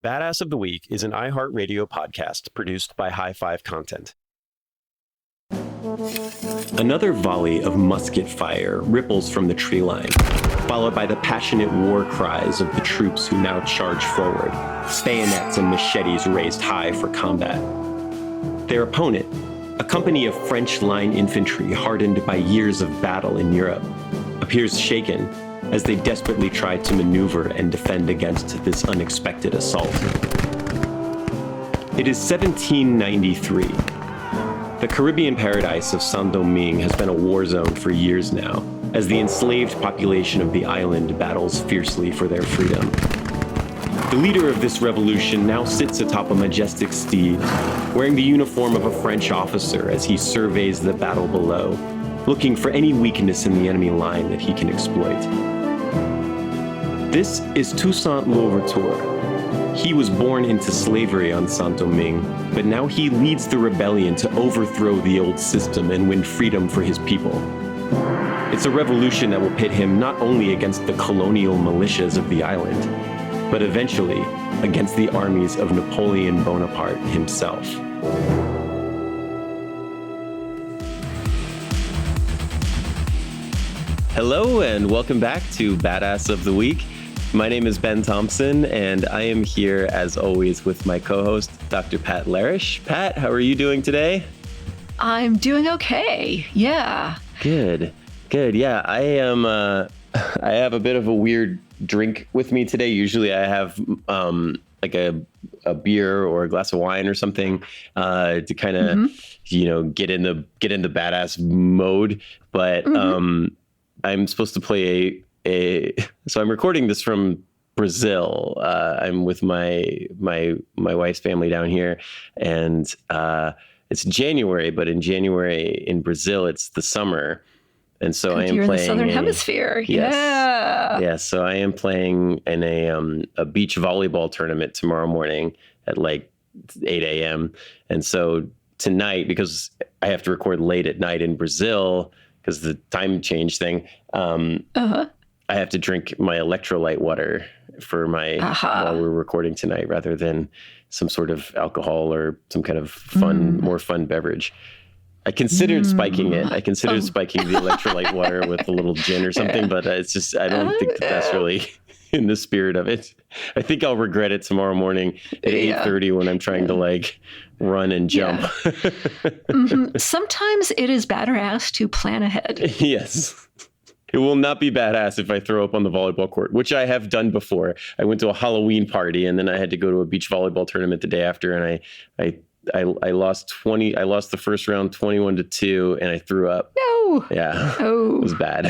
Badass of the Week is an iHeartRadio podcast produced by High Five Content. Another volley of musket fire ripples from the tree line, followed by the passionate war cries of the troops who now charge forward, bayonets and machetes raised high for combat. Their opponent, a company of French line infantry hardened by years of battle in Europe, appears shaken as they desperately try to maneuver and defend against this unexpected assault. It is 1793. The Caribbean paradise of Saint-Domingue has been a war zone for years now, as the enslaved population of the island battles fiercely for their freedom. The leader of this revolution now sits atop a majestic steed, wearing the uniform of a French officer as he surveys the battle below, looking for any weakness in the enemy line that he can exploit. This is Toussaint L'Ouverture. He was born into slavery on Saint-Domingue, but now he leads the rebellion to overthrow the old system and win freedom for his people. It's a revolution that will pit him not only against the colonial militias of the island, but eventually against the armies of Napoleon Bonaparte himself. Hello and welcome back to Badass of the Week. My name is Ben Thompson, and I am here, as always, with my co-host, Dr. Pat Larish. Pat, how are you doing today? I'm doing okay. Yeah. Good. Yeah, I am. I have a bit of a weird drink with me today. Usually, I have like a beer or a glass of wine or something to kind of, get in the badass mode. But I'm supposed to play so I'm recording this from Brazil. I'm with my wife's family down here, and it's January, but in January in Brazil, it's the summer. And so I am You're playing in the Southern Hemisphere. Yes, Yeah. Yeah. So I am playing in a beach volleyball tournament tomorrow morning at like 8 a.m. And so tonight, because I have to record late at night in Brazil, because the time change thing, I have to drink my electrolyte water for my while we're recording tonight, rather than some sort of alcohol or some kind of more fun beverage. I considered spiking it. I considered spiking the electrolyte water with a little gin or something, but it's just, I don't think that's really in the spirit of it. I think I'll regret it tomorrow morning at 8:30 when I'm trying to run and jump. Sometimes it is badass to plan ahead. Yes. It will not be badass if I throw up on the volleyball court, which I have done before. I went to a Halloween party and then I had to go to a beach volleyball tournament the day after, and I lost 20. I lost the first round 21-2, and I threw up. No. Yeah. Oh, it was bad.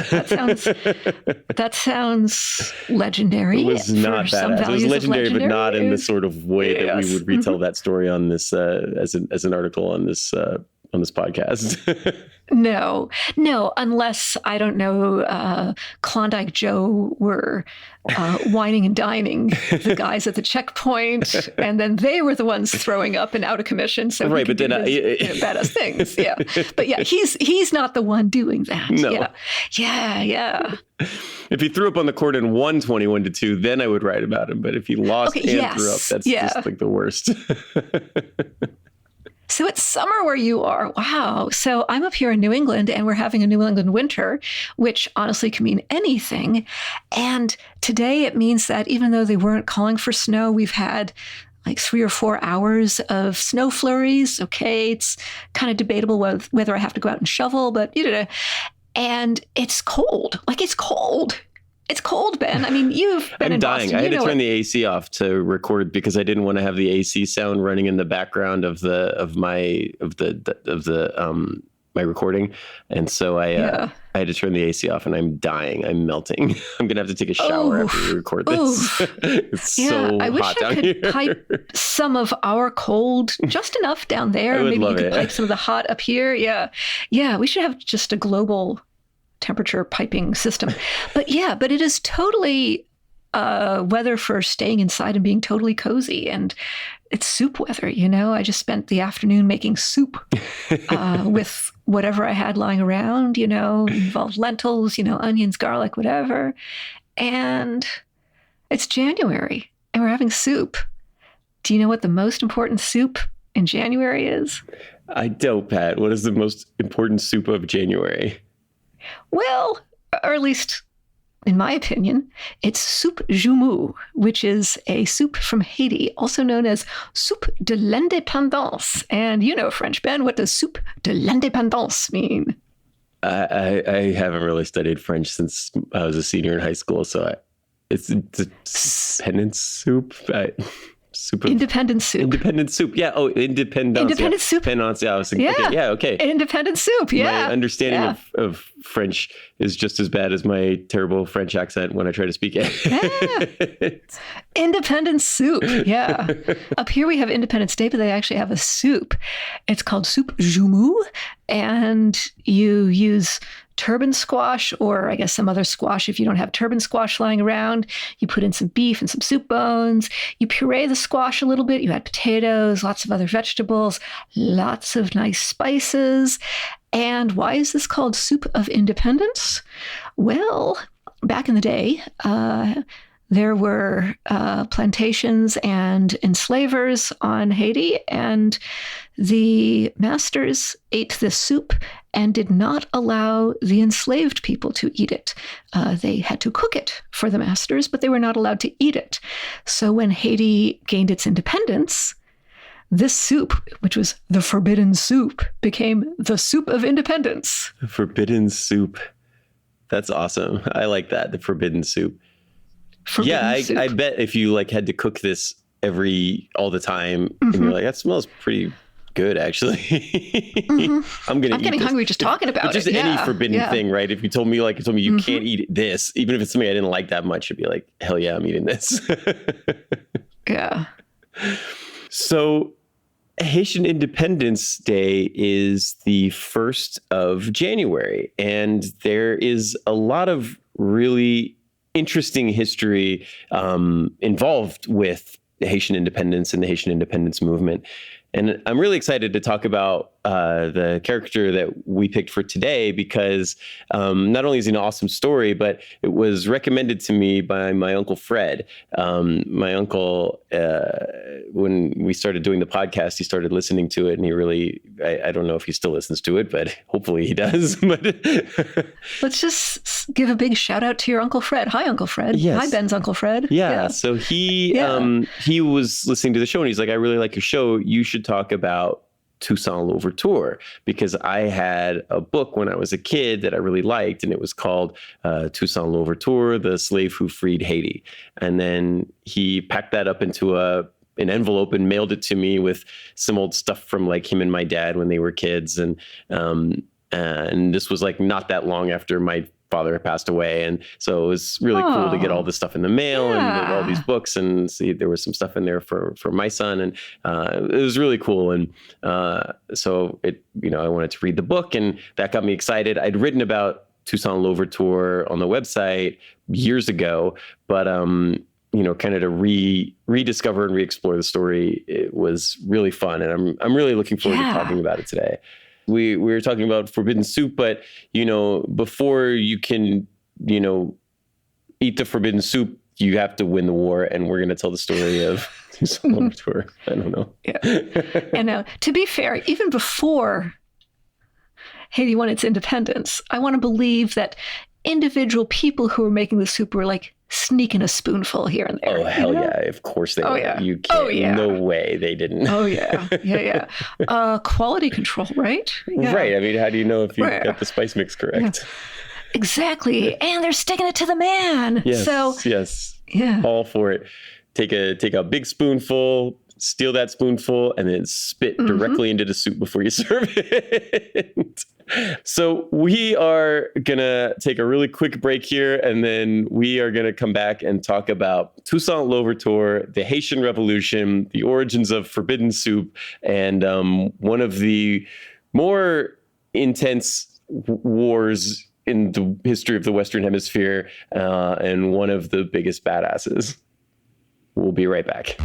That sounds legendary. It was not badass. It was legendary, but not in the sort of way that we would retell that story on this as an article on this podcast. No, unless, I don't know, Klondike Joe were whining and dining the guys at the checkpoint, and then they were the ones throwing up and out of commission. So right, but then badass things. Yeah, but yeah, he's not the one doing that. No. Yeah. If he threw up on the court and won 21-2, then I would write about him. But if he lost threw up, that's just like the worst. So it's summer where you are. Wow. So I'm up here in New England, and we're having a New England winter, which honestly can mean anything. And today it means that even though they weren't calling for snow, we've had like 3 or 4 hours of snow flurries. Okay, it's kind of debatable whether I have to go out and shovel, but and it's cold. It's cold. It's cold, Ben. I mean, you've been in Boston. I had to turn the AC off to record because I didn't want to have the AC sound running in the background of my recording, and so I had to turn the AC off, and I'm dying. I'm melting. I'm gonna have to take a shower after we record this. It's so I wish hot I down here. could pipe some of our cold just enough down there. Maybe you could pipe some of the hot up here. Yeah. We should have just a global temperature piping system. But it is totally weather for staying inside and being totally cozy. And it's soup weather, I just spent the afternoon making soup with whatever I had lying around, involved lentils, onions, garlic, whatever. And it's January and we're having soup. Do you know what the most important soup in January is? I don't, Pat. What is the most important soup of January? Well, or at least in my opinion, it's soup joumou, which is a soup from Haiti, also known as soupe de l'indépendance. And you know French, Ben. What does soupe de l'indépendance mean? I haven't really studied French since I was a senior in high school, so it's independence soup. Independent soup. Independent soup. Yeah. Oh, independence. Independent soup. Independence. Yeah, I was thinking, Yeah. Okay. Independent soup. Yeah. My understanding of French is just as bad as my terrible French accent when I try to speak it. Yeah. Independent soup. Yeah. Up here we have Independence Day, but they actually have a soup. It's called soup joumou, and you use turban squash, or I guess some other squash if you don't have turban squash lying around. You put in some beef and some soup bones. You puree the squash a little bit. You add potatoes, lots of other vegetables, lots of nice spices. And why is this called Soup of Independence? Well, back in the day, there were plantations and enslavers on Haiti, and the masters ate this soup and did not allow the enslaved people to eat it. They had to cook it for the masters, but they were not allowed to eat it. So when Haiti gained its independence, this soup, which was the forbidden soup, became the Soup of Independence. The forbidden soup. That's awesome. I like that. The forbidden soup. I bet if you had to cook this all the time, and you're like, that smells pretty good, actually. I'm getting hungry just talking about it. Just any forbidden thing, right? If you told me you can't eat this, even if it's something I didn't like that much, I'd be like, hell yeah, I'm eating this. Yeah. So Haitian Independence Day is the 1st of January, and there is a lot of really interesting history involved with Haitian independence and the Haitian independence movement. And I'm really excited to talk about the character that we picked for today, because not only is he an awesome story, but it was recommended to me by my Uncle Fred. My uncle, when we started doing the podcast, he started listening to it, and he really, I don't know if he still listens to it, but hopefully he does. But let's just give a big shout out to your Uncle Fred. Hi, Uncle Fred. Yes. Hi, Ben's Uncle Fred. Yeah. So he was listening to the show, and he's like, I really like your show. You should talk about Toussaint L'Ouverture, because I had a book when I was a kid that I really liked, and it was called Toussaint L'Ouverture, The Slave Who Freed Haiti. And then he packed that up into an envelope and mailed it to me with some old stuff from him and my dad when they were kids. And this was not that long after my father had passed away. And so it was really cool to get all this stuff in the mail and all these books, and see there was some stuff in there for my son. And it was really cool. And so I wanted to read the book, and that got me excited. I'd written about Toussaint L'Ouverture on the website years ago, but kind of to rediscover and re-explore the story, it was really fun. And I'm really looking forward to talking about it today. We were talking about forbidden soup, but, before you can, eat the forbidden soup, you have to win the war. And we're going to tell the story of Toussaint L'Ouverture. I don't know. Yeah. And to be fair, even before Haiti won its independence, I want to believe that individual people who were making the soup were sneaking a spoonful here and there. Oh, hell yeah. Of course they were. Yeah. You can't. No way they didn't. Oh, yeah. Yeah. Quality control, right? Yeah. Right. I mean, how do you know if you got the spice mix correct? Yeah. Exactly. And they're sticking it to the man. Yes. Yeah. All for it. Take a big spoonful, steal that spoonful, and then spit directly into the soup before you serve it. So we are going to take a really quick break here, and then we are going to come back and talk about Toussaint L'Ouverture, the Haitian Revolution, the origins of forbidden soup, and one of the more intense wars in the history of the Western Hemisphere, and one of the biggest badasses. We'll be right back.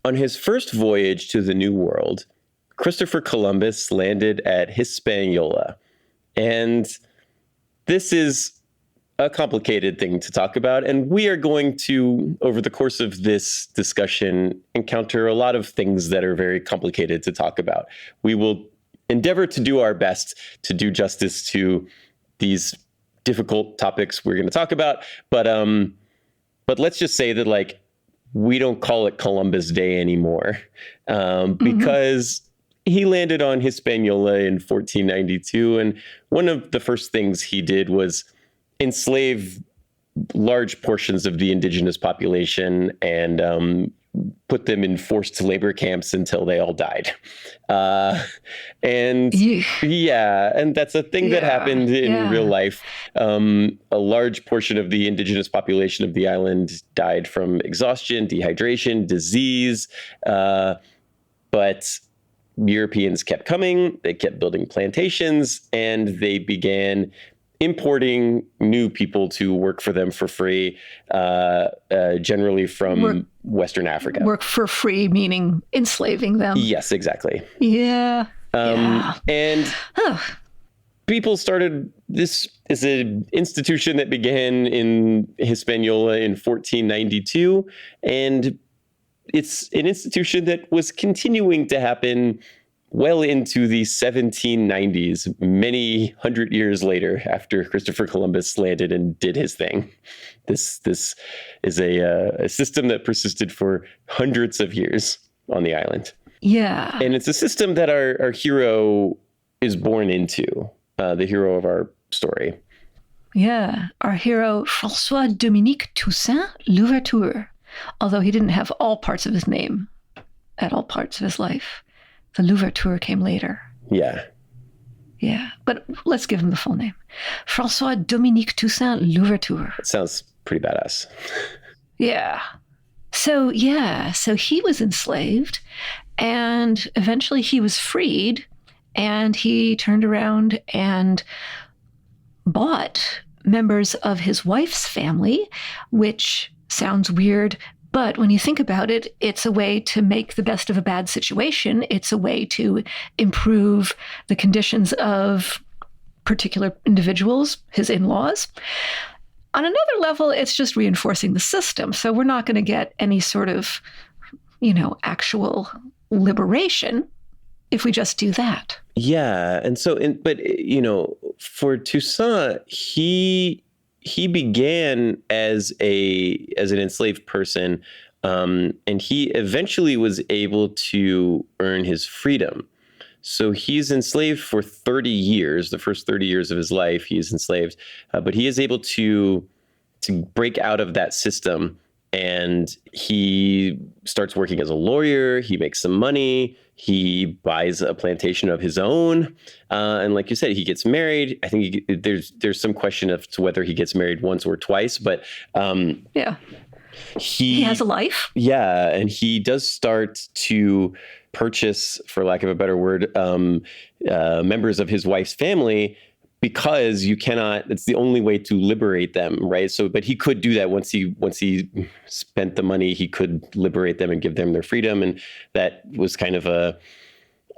On his first voyage to the New World, Christopher Columbus landed at Hispaniola, And this is a complicated thing to talk about. And we are going to, over the course of this discussion, encounter a lot of things that are very complicated to talk about. We will endeavor to do our best to do justice to these difficult topics we're going to talk about. But let's just say that, like, we don't call it Columbus Day anymore because he landed on Hispaniola in 1492. And one of the first things he did was enslave large portions of the indigenous population and put them in forced labor camps until they all died. And that's a thing that happened in real life. A large portion of the indigenous population of the island died from exhaustion, dehydration, disease. But Europeans kept coming, they kept building plantations, and they began importing new people to work for them for free, generally from Western Africa. Work for free, meaning enslaving them. Yes, exactly. Yeah. And people started, this is an institution that began in Hispaniola in 1492, and it's an institution that was continuing to happen well into the 1790s, many hundred years later, after Christopher Columbus landed and did his thing. This is a system that persisted for hundreds of years on the island. Yeah. And it's a system that our hero is born into, the hero of our story. Yeah. Our hero, François-Dominique Toussaint L'Ouverture, although he didn't have all parts of his name at all parts of his life. The Louverture came later. Yeah. Yeah. But let's give him the full name. François-Dominique Toussaint L'Ouverture. It sounds pretty badass. Yeah. So he was enslaved, and eventually he was freed, and he turned around and bought members of his wife's family, which sounds weird. But when you think about it, it's a way to make the best of a bad situation. It's a way to improve the conditions of particular individuals, his in-laws. On another level, it's just reinforcing the system. So we're not going to get any sort of, actual liberation if we just do that. Yeah. And so, for Toussaint, he began as an enslaved person, and he eventually was able to earn his freedom. So he's enslaved for 30 years. The first 30 years of his life, he is enslaved, but he is able to break out of that system, and he starts working as a lawyer. He makes some money. He buys a plantation of his own. And like you said, he gets married. I think there's some question as to whether he gets married once or twice, but he has a life. Yeah. And he does start to purchase, for lack of a better word, members of his wife's family, because it's the only way to liberate them, right? So, but he could do that once he spent the money, he could liberate them and give them their freedom. And that was kind of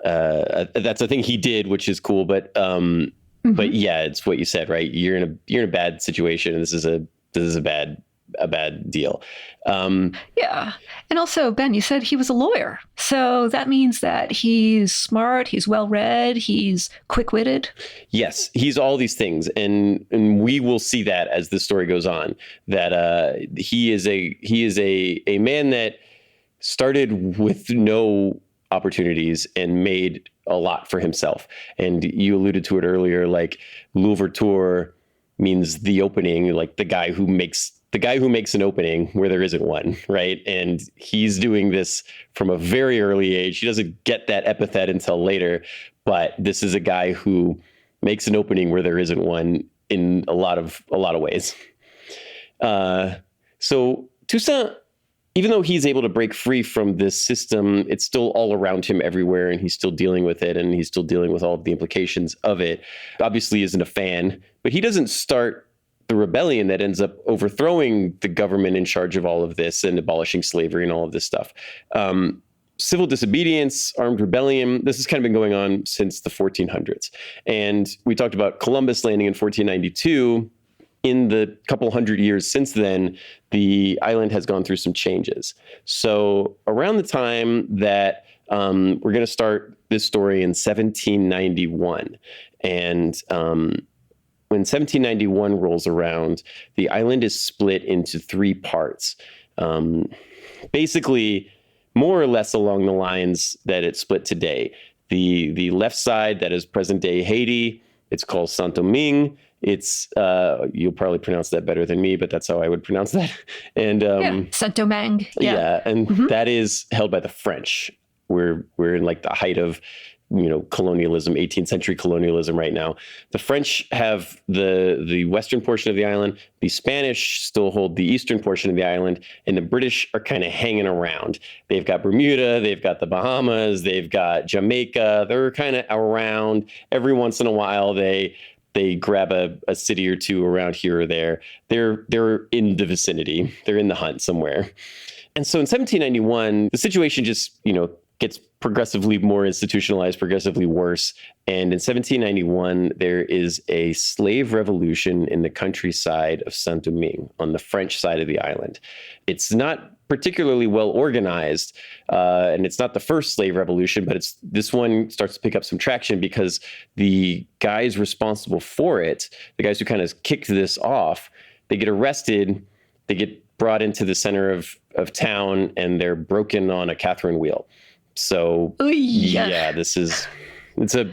that's a thing he did, which is cool. But yeah, it's what you said, right? You're in a bad situation. And this is a bad deal. Yeah. And also, Ben, you said he was a lawyer. So that means that he's smart, he's well-read, he's quick-witted. Yes, he's all these things. And we will see that as the story goes on, that he is a man that started with no opportunities and made a lot for himself. And you alluded to it earlier, like L'Ouverture means the opening, like the guy who makes an opening where there isn't one, right? And he's doing this from a very early age. He doesn't get that epithet until later, but this is a guy who makes an opening where there isn't one in a lot of ways. So Toussaint, even though he's able to break free from this system, it's still all around him everywhere, and he's still dealing with it, and he's still dealing with all of the implications of it. Obviously isn't a fan, but he doesn't start the rebellion that ends up overthrowing the government in charge of all of this and abolishing slavery and all of this stuff. civil disobedience, armed rebellion. This has kind of been going on since the 1400s. And we talked about Columbus landing in 1492. In the couple hundred years since then, the island has gone through some changes. So around the time that we're going to start this story in 1791. And when 1791 rolls around, the island is split into three parts. Basically, more or less along the lines that it's split today. The left side, that is present-day Haiti, it's called Saint-Domingue. It's you'll probably pronounce that better than me, but that's how I would pronounce that. And Saint-Domingue. Yeah, and that is held by the French. We're in like the height of colonialism, 18th century colonialism right now. The French have the western portion of the island. The Spanish still hold the eastern portion of the island, and the British are kind of hanging around. They've got Bermuda, they've got the Bahamas, they've got Jamaica. They're kind of around. Every once in a while, they grab a city or two around here or there. They're in the vicinity. They're in the hunt somewhere. And so in 1791, the situation just, gets progressively more institutionalized, progressively worse. And in 1791, there is a slave revolution in the countryside of Saint-Domingue on the French side of the island. It's not particularly well organized, and it's not the first slave revolution, but this one starts to pick up some traction because the guys responsible for it, the guys who kind of kicked this off, they get arrested, they get brought into the center of town, and they're broken on a Catherine wheel. So it's a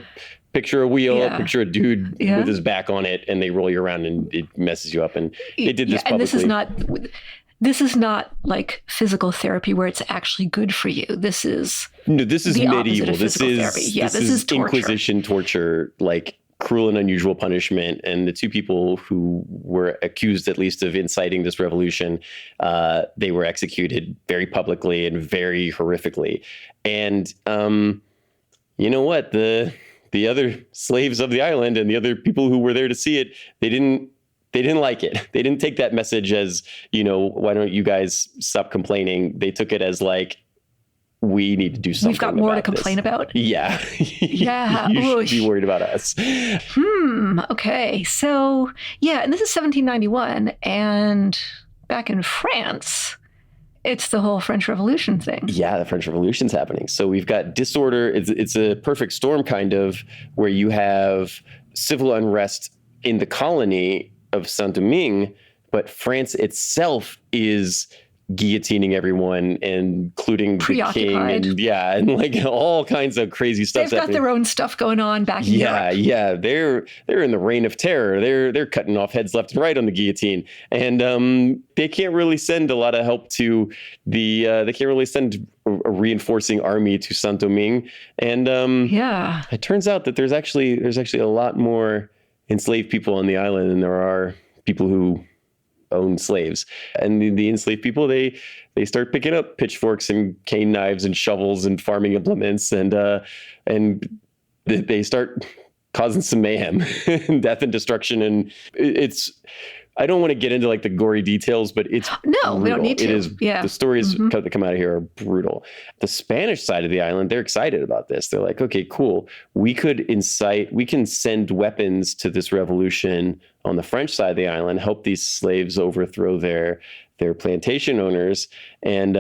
picture a wheel, a picture a dude with his back on it, and they roll you around and it messes you up. And they did this publicly. And this is not like physical therapy where it's actually good for you. This is medieval. This is torture. Inquisition torture, like cruel and unusual punishment. And the two people who were accused, at least, of inciting this revolution, they were executed very publicly and very horrifically. And you know what? The other slaves of the island and the other people who were there to see it, they didn't like it. They didn't take that message as, why don't you guys stop complaining? They took it as like, we need to do something. We've got more to complain about. Yeah. Yeah. You should be worried about us. Okay. So, and this is 1791. And back in France, it's the whole French Revolution thing. Yeah, the French Revolution's happening. So we've got disorder. It's a perfect storm, kind of, where you have civil unrest in the colony of Saint-Domingue, but France itself is guillotining everyone, including the king, and like all kinds of crazy stuff. They've got their own stuff going on back in Europe. Yeah, they're in the reign of terror. They're cutting off heads left and right on the guillotine, and they can't really send a lot of help to the. They can't really send a reinforcing army to Saint-Domingue, and it turns out that there's actually a lot more enslaved people on the island than there are people who own slaves. And the enslaved people, they start picking up pitchforks and cane knives and shovels and farming implements, and they start causing some mayhem and death and destruction. And it's, I don't want to get into like the gory details, but it's brutal. We don't need to. It is. The stories that come out of here are brutal. The Spanish side of the island, they're excited about this. They're like, okay, cool. We can send weapons to this revolution on the French side of the island, help these slaves overthrow their plantation owners, and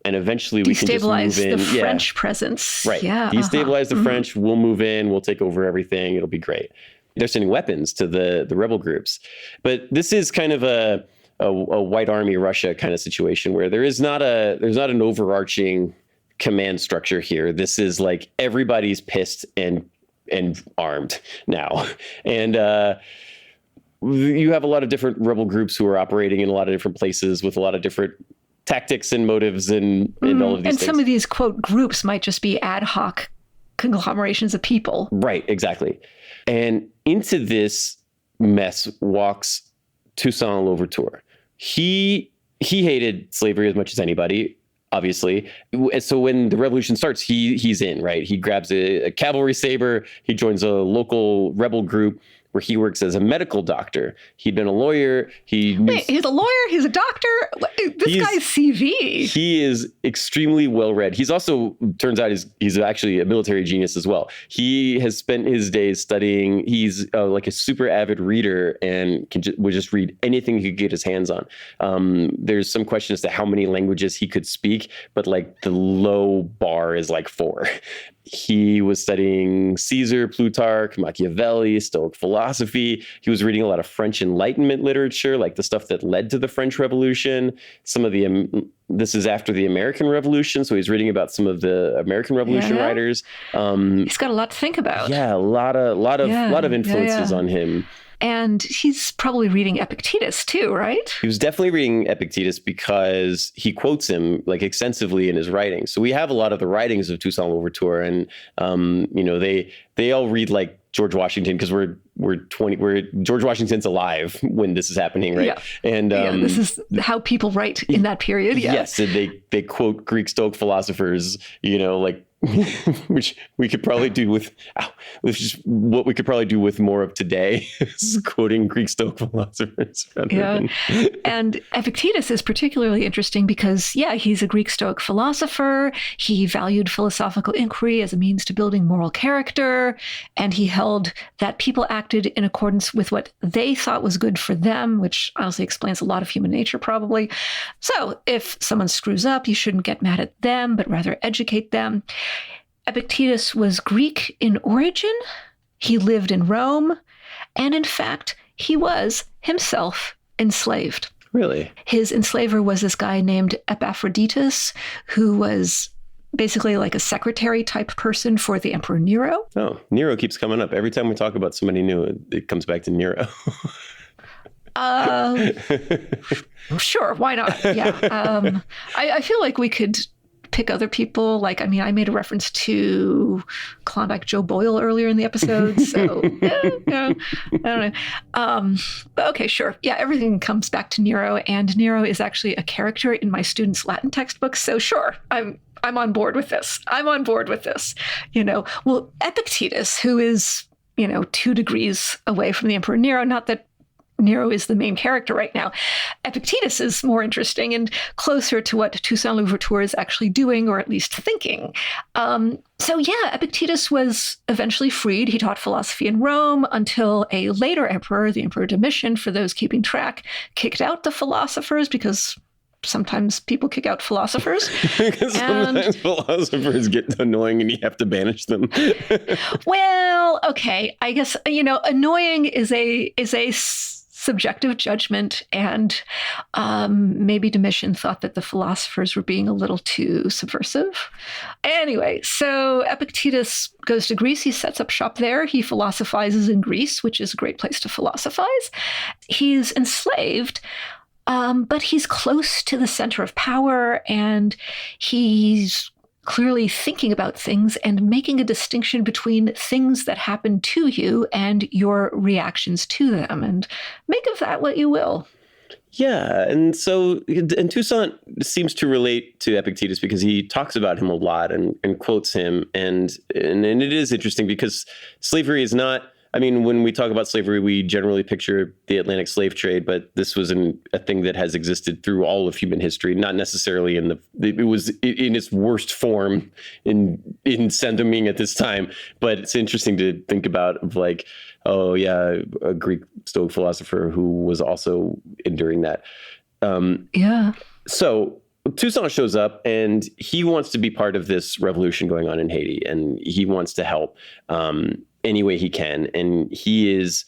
eventually we can just move in. Destabilize the French presence. Right. Yeah. Destabilize the French. We'll move in. We'll take over everything. It'll be great. They're sending weapons to the rebel groups. But this is kind of a White Army Russia kind of situation where there's not an overarching command structure here. This is like everybody's pissed and armed now. And you have a lot of different rebel groups who are operating in a lot of different places with a lot of different tactics and motives and all of these things. And some of these, quote, groups might just be ad hoc conglomerations of people. Right, exactly. And into this mess walks Toussaint L'Ouverture. He hated slavery as much as anybody, obviously. So when the revolution starts, he's in, right? He grabs a cavalry saber. He joins a local rebel group where he works as a medical doctor. He'd been a lawyer. Wait, he's a lawyer? He's a doctor? This guy's CV. He is extremely well-read. He's also, turns out, he's actually a military genius as well. He has spent his days studying. He's like a super avid reader and would just read anything he could get his hands on. There's some question as to how many languages he could speak, but like the low bar is like 4. He was studying Caesar, Plutarch, Machiavelli, Stoic philosophy. He was reading a lot of French Enlightenment literature, like the stuff that led to the French Revolution. This is after the American Revolution, so he's reading about some of the American Revolution writers. He's got a lot to think about. Yeah, a lot of influences on him. And he's probably reading Epictetus too, right? He was definitely reading Epictetus because he quotes him like extensively in his writings. So we have a lot of the writings of Toussaint L'Ouverture, and they all read like George Washington because George Washington's alive when this is happening, right? Yeah. And this is how people write in that period. Yeah. Yes, and they quote Greek Stoic philosophers, like which we could probably do with what we could probably do with more of today is quoting Greek Stoic philosophers. And Epictetus is particularly interesting because, he's a Greek Stoic philosopher. He valued philosophical inquiry as a means to building moral character. And he held that people acted in accordance with what they thought was good for them, which honestly explains a lot of human nature, probably. So if someone screws up, you shouldn't get mad at them, but rather educate them. Epictetus was Greek in origin. He lived in Rome. And in fact, he was himself enslaved. Really? His enslaver was this guy named Epaphroditus, who was basically like a secretary type person for the Emperor Nero. Oh, Nero keeps coming up. Every time we talk about somebody new, it comes back to Nero. Sure, why not? Yeah. I feel like we could pick other people. I made a reference to Klondike Joe Boyle earlier in the episode. So, I don't know. But okay, sure. Yeah, everything comes back to Nero. And Nero is actually a character in my students' Latin textbooks. So sure, I'm on board with this. Well, Epictetus, who is, 2 degrees away from the Emperor Nero, not that Nero is the main character right now. Epictetus is more interesting and closer to what Toussaint L'Ouverture is actually doing, or at least thinking. Epictetus was eventually freed. He taught philosophy in Rome until a later emperor, the Emperor Domitian, for those keeping track, kicked out the philosophers because sometimes people kick out philosophers. Sometimes philosophers get annoying and you have to banish them. Well, okay. I guess, annoying is a subjective judgment, and maybe Domitian thought that the philosophers were being a little too subversive. Anyway, so Epictetus goes to Greece. He sets up shop there. He philosophizes in Greece, which is a great place to philosophize. He's enslaved, but he's close to the center of power, and he's clearly thinking about things and making a distinction between things that happen to you and your reactions to them. And make of that what you will. Yeah. And Toussaint seems to relate to Epictetus because he talks about him a lot and quotes him. And it is interesting because slavery is not, when we talk about slavery, we generally picture the Atlantic slave trade, but this was a thing that has existed through all of human history, not necessarily it was in its worst form in Saint-Domingue at this time. But it's interesting to think about a Greek Stoic philosopher who was also enduring that. So Toussaint shows up and he wants to be part of this revolution going on in Haiti, and he wants to help any way he can. And he's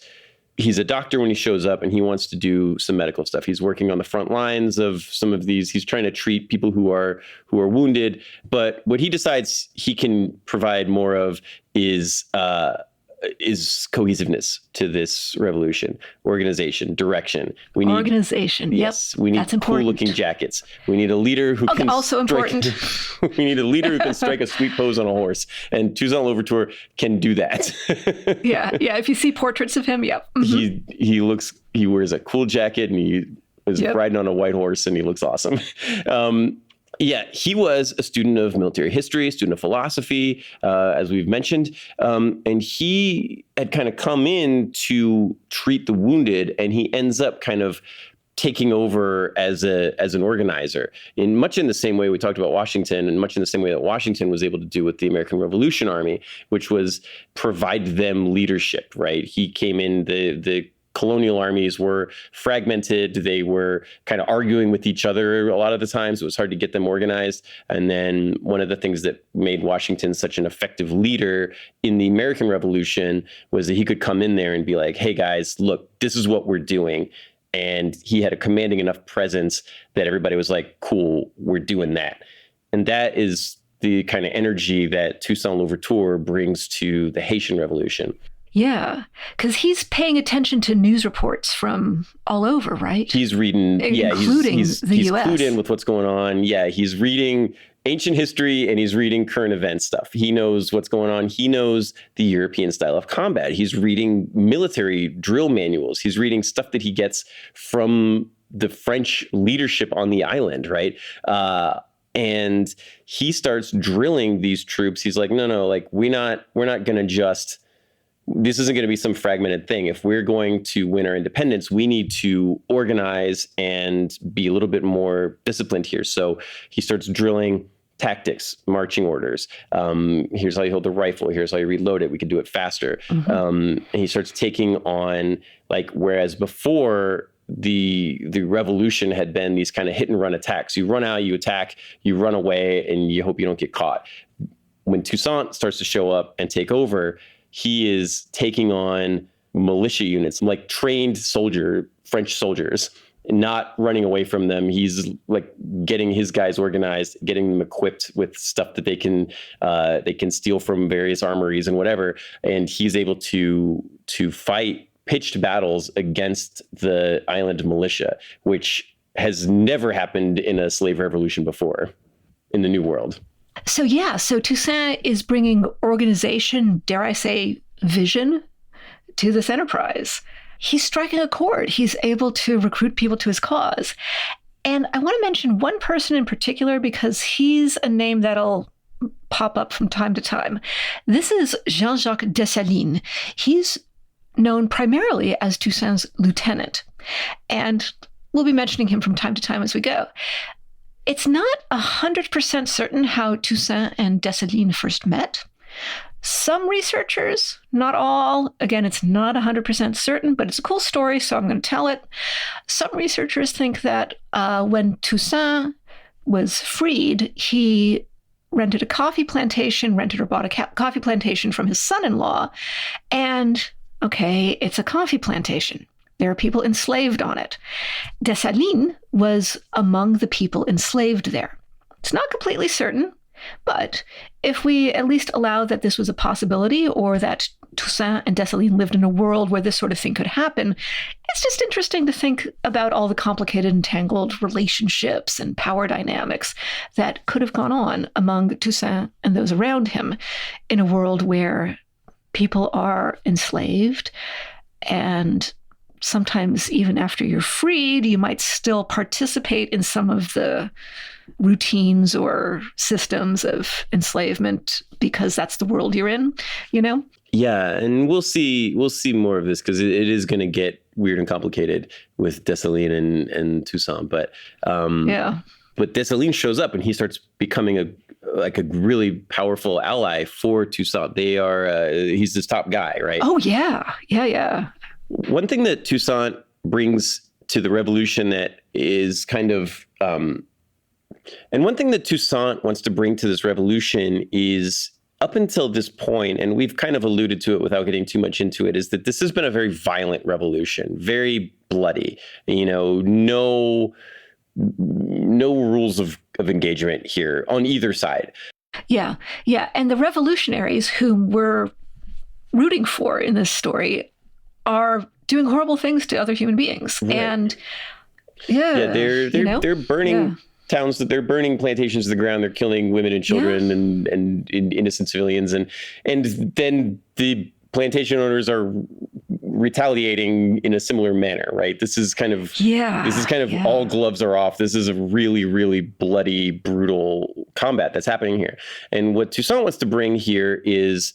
a doctor when he shows up, and he wants to do some medical stuff. He's working on the front lines of some of these. He's trying to treat people who are wounded. But what he decides he can provide more of is cohesiveness to this revolution, organization, direction. We need organization. Yes, yep, we need cool-looking jackets. We need a leader who can also important. We need a leader who can strike a sweet pose on a horse, and Toussaint L'Ouverture can do that. yeah. If you see portraits of him, yep. Mm-hmm. He wears a cool jacket, and he is riding on a white horse, and he looks awesome. Yeah, he was a student of military history, a student of philosophy, as we've mentioned. And he had kind of come in to treat the wounded, and he ends up kind of taking over as an organizer in much in the same way we talked about Washington, and much in the same way that Washington was able to do with the American Revolution Army, which was provide them leadership, right? He came in, the colonial armies were fragmented. They were kind of arguing with each other a lot of the times. It was hard to get them organized. And then one of the things that made Washington such an effective leader in the American Revolution was that he could come in there and be like, hey guys, look, this is what we're doing. And he had a commanding enough presence that everybody was like, cool, we're doing that. And that is the kind of energy that Toussaint L'Ouverture brings to the Haitian Revolution. Yeah, because he's paying attention to news reports from all over, right? He's reading, including he's the US. clued in with what's going on. Yeah, he's reading ancient history and he's reading current event stuff. He knows what's going on. He knows the European style of combat. He's reading military drill manuals. He's reading stuff that he gets from the French leadership on the island, right? And he starts drilling these troops. He's like, no, like we're not going to just. This isn't going to be some fragmented thing. If we're going to win our independence, we need to organize and be a little bit more disciplined here. So he starts drilling tactics, marching orders. Here's how you hold the rifle. Here's how you reload it. We can do it faster. Mm-hmm. And he starts taking on, like, whereas before the revolution had been these kind of hit and run attacks. You run out, you attack, you run away, and you hope you don't get caught. When Toussaint starts to show up and take over, he is taking on militia units, like trained French soldiers, not running away from them. He's like getting his guys organized, getting them equipped with stuff that they can steal from various armories and whatever. And he's able to fight pitched battles against the island militia, which has never happened in a slave revolution before in the New World. So Toussaint is bringing organization, dare I say, vision to this enterprise. He's striking a chord. He's able to recruit people to his cause. And I want to mention one person in particular because he's a name that'll pop up from time to time. This is Jean-Jacques Dessalines. He's known primarily as Toussaint's lieutenant. And we'll be mentioning him from time to time as we go. It's not 100% certain how Toussaint and Dessalines first met. Some researchers, not all, again, it's not 100% certain, but it's a cool story, so I'm going to tell it. Some researchers think that when Toussaint was freed, he rented a coffee plantation, rented or bought a coffee plantation from his son-in-law. And, okay, it's a coffee plantation. There are people enslaved on it. Dessalines was among the people enslaved there. It's not completely certain, but if we at least allow that this was a possibility or that Toussaint and Dessalines lived in a world where this sort of thing could happen, it's just interesting to think about all the complicated, entangled relationships and power dynamics that could have gone on among Toussaint and those around him in a world where people are enslaved, and sometimes even after you're freed, you might still participate in some of the routines or systems of enslavement because that's the world you're in, you know? Yeah, and we'll see more of this because it is going to get weird and complicated with Dessalines and Toussaint. But but Dessalines shows up and he starts becoming a really powerful ally for Toussaint. He's his top guy, right? Oh yeah. One thing that Toussaint brings to the revolution that is kind of, and one thing that Toussaint wants to bring to this revolution is, up until this point, and we've kind of alluded to it without getting too much into it, is that this has been a very violent revolution, very bloody. You know, no rules of engagement here on either side. Yeah. And the revolutionaries whom we're rooting for in this story are doing horrible things to other human beings. Right. And they're burning towns, that they're burning plantations to the ground. They're killing women and children and innocent civilians. And then the plantation owners are retaliating in a similar manner, right? This is kind of all gloves are off. This is a really, really bloody, brutal combat that's happening here. And what Toussaint wants to bring here is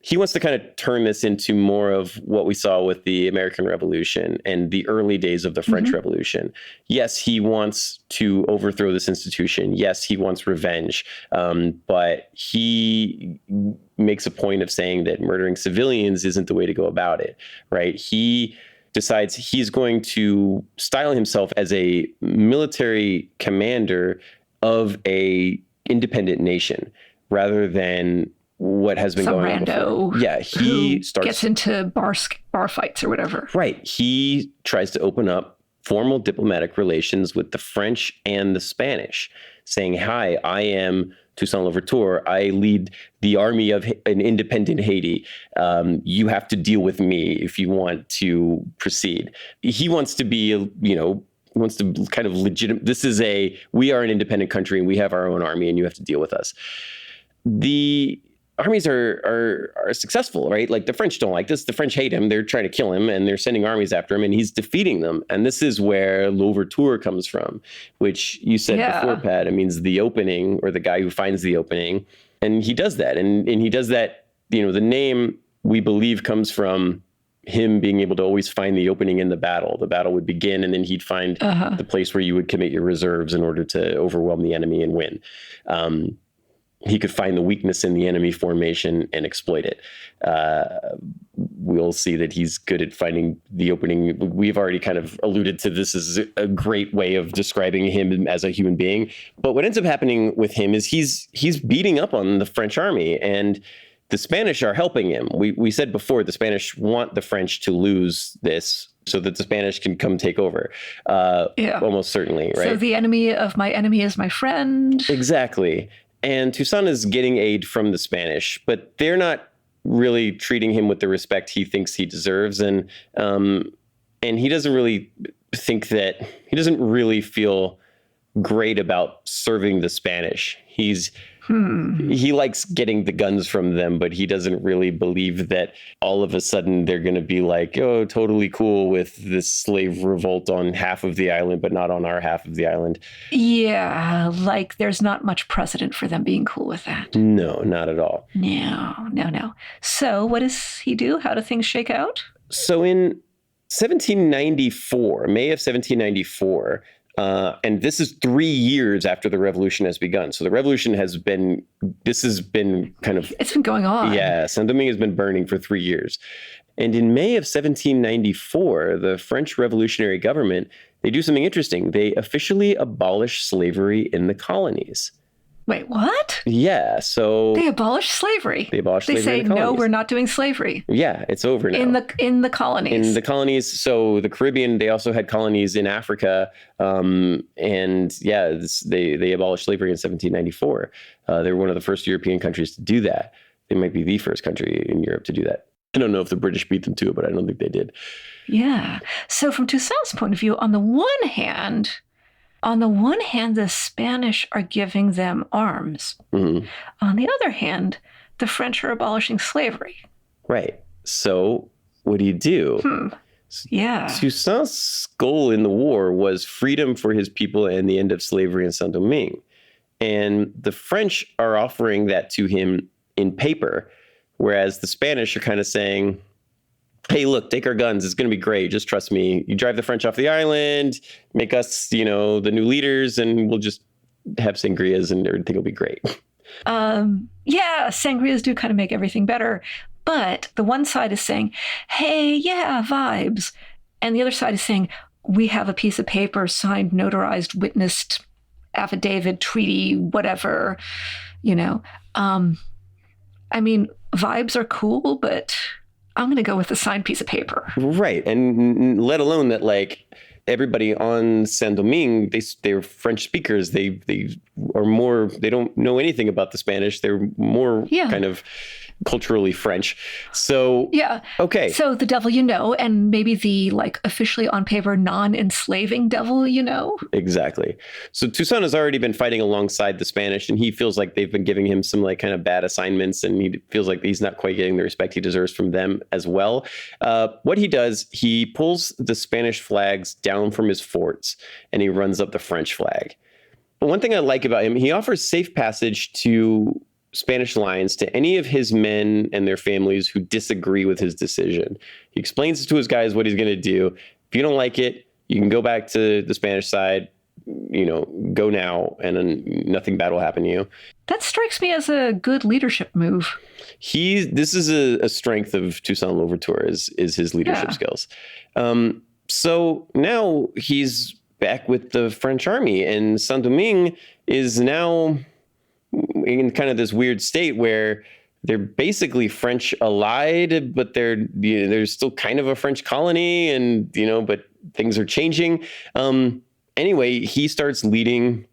he wants to kind of turn this into more of what we saw with the American Revolution and the early days of the French Revolution. Yes, he wants to overthrow this institution. Yes, he wants revenge. But he makes a point of saying that murdering civilians isn't the way to go about it, right? He decides he's going to style himself as a military commander of a independent nation rather than what has been going on before. Yeah, he gets into bar fights or whatever. Right. He tries to open up formal diplomatic relations with the French and the Spanish, saying, hi, I am Toussaint L'Ouverture. I lead the army of an independent Haiti. You have to deal with me if you want to proceed. He wants to be, wants to kind of legitimate. We are an independent country and we have our own army and you have to deal with us. The armies are successful, right? Like the French don't like this. The French hate him. They're trying to kill him and they're sending armies after him and he's defeating them. And this is where L'Ouverture comes from, which you said before, Pat. It means the opening or the guy who finds the opening. And he does that. And he does that, the name we believe comes from him being able to always find the opening in the battle. The battle would begin and then he'd find the place where you would commit your reserves in order to overwhelm the enemy and win. He could find the weakness in the enemy formation and exploit it. We'll see that he's good at finding the opening. We've already kind of alluded to this as a great way of describing him as a human being. But what ends up happening with him is he's beating up on the French army and the Spanish are helping him. We said before, the Spanish want the French to lose this so that the Spanish can come take over. Almost certainly, right? So the enemy of my enemy is my friend. Exactly. And Toussaint is getting aid from the Spanish, but they're not really treating him with the respect he thinks he deserves. And he doesn't really he doesn't really feel great about serving the Spanish. He likes getting the guns from them, but he doesn't really believe that all of a sudden they're going to be like, oh, totally cool with this slave revolt on half of the island, but not on our half of the island. Yeah, like there's not much precedent for them being cool with that. No, not at all. No. So what does he do? How do things shake out? So in 1794, May of 1794, and this is 3 years after the revolution has begun. So the revolution has been kind of... It's been going on. Yeah, Saint-Domingue has been burning for 3 years. And in May of 1794, the French revolutionary government, they do something interesting. They officially abolish slavery in the colonies. Wait, what? Yeah, so... They abolish slavery. They say, no, we're not doing slavery. Yeah, it's over now. In the colonies. In the colonies. So the Caribbean, they also had colonies in Africa. They abolished slavery in 1794. They were one of the first European countries to do that. They might be the first country in Europe to do that. I don't know if the British beat them to it, but I don't think they did. Yeah. So from Toussaint's point of view, on the one hand, the Spanish are giving them arms. Mm-hmm. On the other hand, the French are abolishing slavery. Right. So what do? Yeah. Toussaint's goal in the war was freedom for his people and the end of slavery in Saint-Domingue. And the French are offering that to him in paper, whereas the Spanish are kind of saying, hey, look, take our guns. It's going to be great. Just trust me. You drive the French off the island, make us, the new leaders, and we'll just have sangrias and everything will be great. Yeah, sangrias do kind of make everything better. But the one side is saying, hey, yeah, vibes. And the other side is saying, we have a piece of paper signed, notarized, witnessed, affidavit, treaty, whatever, I mean, vibes are cool, but I'm going to go with a signed piece of paper. Right. And let alone that, everybody on Saint-Domingue, they're French speakers. They are more, they don't know anything about the Spanish. They're more kind of culturally French. So, yeah. Okay. So the devil you know, and maybe the like officially on paper non-enslaving devil you know. Exactly. So Toussaint has already been fighting alongside the Spanish, and he feels like they've been giving him some like kind of bad assignments, and he feels like he's not quite getting the respect he deserves from them as well. What he does, he pulls the Spanish flags down from his forts, and he runs up the French flag. But one thing I like about him, he offers safe passage to Spanish lines to any of his men and their families who disagree with his decision. He explains to his guys what he's going to do. If you don't like it, you can go back to the Spanish side, go now, and then nothing bad will happen to you. That strikes me as a good leadership move. This is a strength of Toussaint L'Ouverture is his leadership skills. So now he's back with the French army, and Saint-Domingue is now in kind of this weird state where they're basically French allied, but they're still kind of a French colony, and but things are changing. Anyway, he starts leading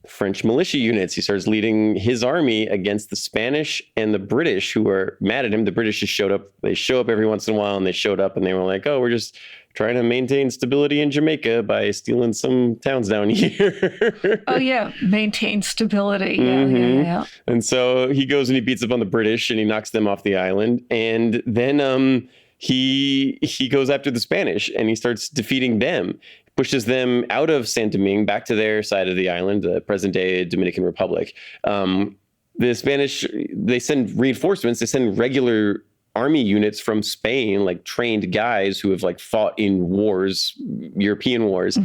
French militia units. He starts leading his army against the Spanish and the British, who are mad at him. The British just showed up. They show up every once in a while, and they showed up and they were like, "Oh, we're just trying to maintain stability in Jamaica by stealing some towns down here." Oh yeah, maintain stability. Yeah. And so he goes and he beats up on the British and he knocks them off the island. And then he goes after the Spanish and he starts defeating them. Pushes them out of Saint-Domingue back to their side of the island, the present-day Dominican Republic. The Spanish, they send reinforcements. They send regular army units from Spain, like trained guys who have like fought in wars, European wars.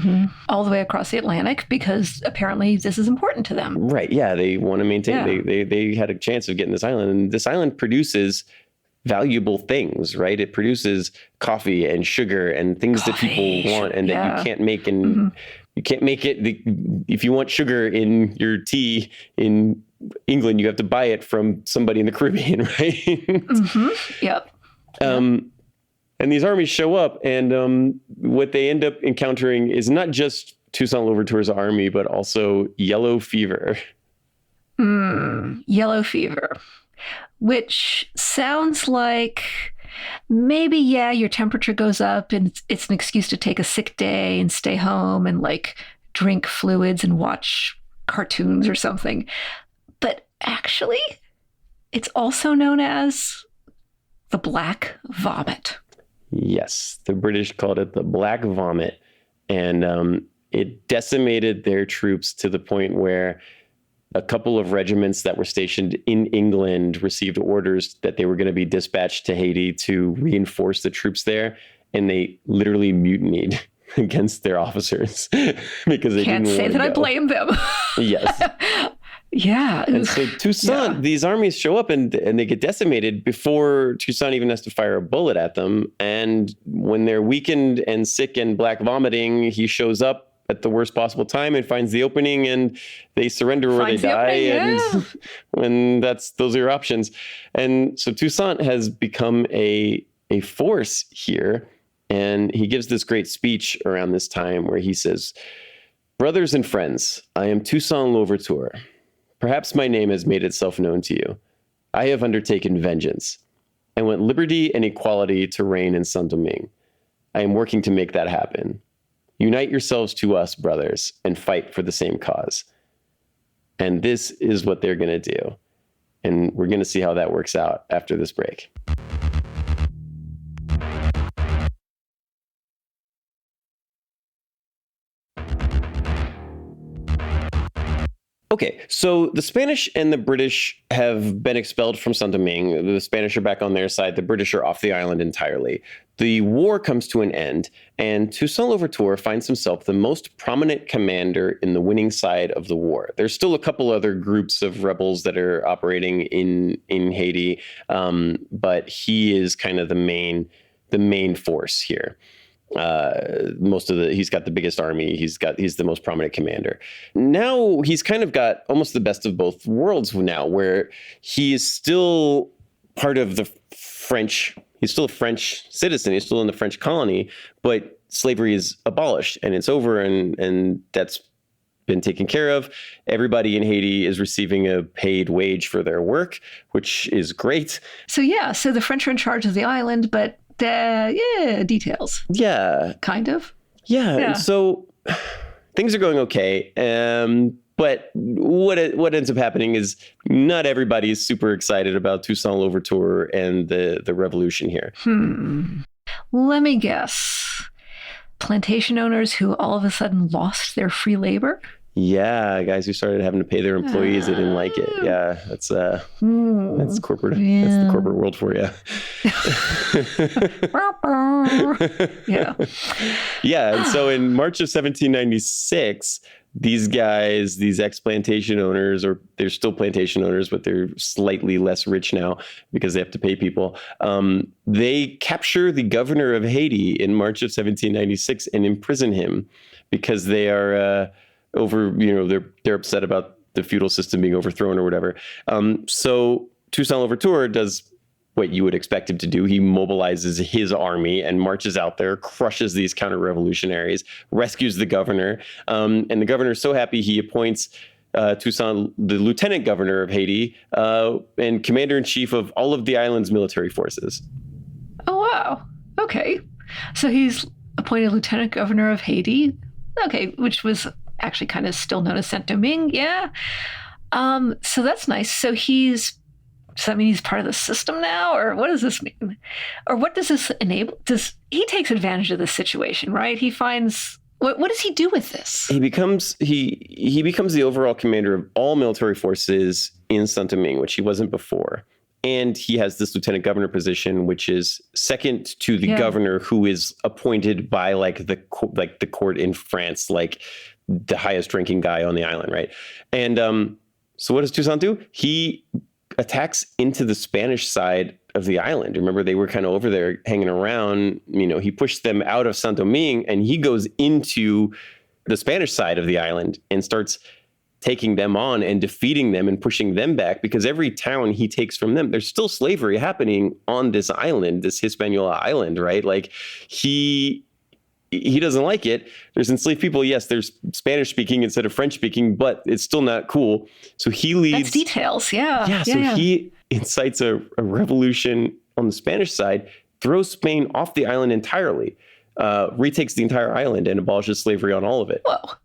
All the way across the Atlantic, because apparently this is important to them. Right. Yeah. They want to maintain, they had a chance of getting this island. And this island produces valuable things, right? It produces coffee and sugar and things that people want and that you can't make. And you can't make it. If you want sugar in your tea in England, you have to buy it from somebody in the Caribbean, right? Yep. And these armies show up, and what they end up encountering is not just Toussaint Louverture's army, but also yellow fever. Yellow fever, which sounds like maybe, your temperature goes up and it's an excuse to take a sick day and stay home and like drink fluids and watch cartoons or something. But actually, it's also known as the Black Vomit. Yes, the British called it the Black Vomit. And it decimated their troops to the point where a couple of regiments that were stationed in England received orders that they were going to be dispatched to Haiti to reinforce the troops there. And they literally mutinied against their officers because they can't say that I blame them. Yes. Yeah. And so Toussaint, these armies show up and they get decimated before Toussaint even has to fire a bullet at them. And when they're weakened and sick and black vomiting, he shows up at the worst possible time and finds the opening, and they surrender or they die. And when those are your options. And so Toussaint has become a force here. And he gives this great speech around this time where he says, "Brothers and friends, I am Toussaint L'Ouverture. Perhaps my name has made itself known to you. I have undertaken vengeance. I want liberty and equality to reign in Saint-Domingue. I am working to make that happen. Unite yourselves to us, brothers, and fight for the same cause." And this is what they're going to do. And we're going to see how that works out after this break. Okay, so the Spanish and the British have been expelled from Saint-Domingue. The Spanish are back on their side. The British are off the island entirely. The war comes to an end, and Toussaint Louverture finds himself the most prominent commander in the winning side of the war. There's still a couple other groups of rebels that are operating in Haiti, but he is kind of the main force here. He's got the biggest army. He's the most prominent commander. Now he's kind of got almost the best of both worlds now, where he is still part of the French. He's still a French citizen. He's still in the French colony, but slavery is abolished and it's over. And that's been taken care of. Everybody in Haiti is receiving a paid wage for their work, which is great. So the French are in charge of the island, but details. Yeah. Kind of. Yeah. And so things are going okay. But what ends up happening is not everybody is super excited about Toussaint L'Ouverture and the revolution here. Let me guess. Plantation owners who all of a sudden lost their free labor? Yeah, guys who started having to pay their employees, they didn't like it. Yeah, that's corporate. Yeah. That's the corporate world for you. Yeah. Yeah, and so in March of 1796, these guys, these ex-plantation owners, or they're still plantation owners, but they're slightly less rich now because they have to pay people. They capture the governor of Haiti in March of 1796 and imprison him because they are they're upset about the feudal system being overthrown or whatever. So Toussaint L'Ouverture does what you would expect him to do. He mobilizes his army and marches out there, crushes these counter-revolutionaries, rescues the governor. And the governor is so happy he appoints Toussaint the lieutenant governor of Haiti and commander-in-chief of all of the island's military forces. Oh, wow. Okay. So he's appointed lieutenant governor of Haiti. Okay, which was actually kind of still known as Saint-Domingue. Yeah. So that's nice. So does that mean he's part of the system now? Or what does this mean? Or what does this enable? He takes advantage of this situation, right? He finds, what does he do with this? He becomes the overall commander of all military forces in Saint-Domingue, which he wasn't before. And he has this lieutenant governor position, which is second to the governor, who is appointed by the court in France, like the highest ranking guy on the island, right? And so what does Toussaint do? He attacks into the Spanish side of the island. Remember, they were kind of over there hanging around. He pushed them out of Saint-Domingue and he goes into the Spanish side of the island and starts taking them on and defeating them and pushing them back, because every town he takes from them, there's still slavery happening on this island, this Hispaniola island, right? Like he doesn't like it. There's enslaved people. Yes, there's Spanish speaking instead of French speaking, but it's still not cool. So he leads. That's details. Yeah. He incites a revolution on the Spanish side, throws Spain off the island entirely, retakes the entire island and abolishes slavery on all of it. Whoa.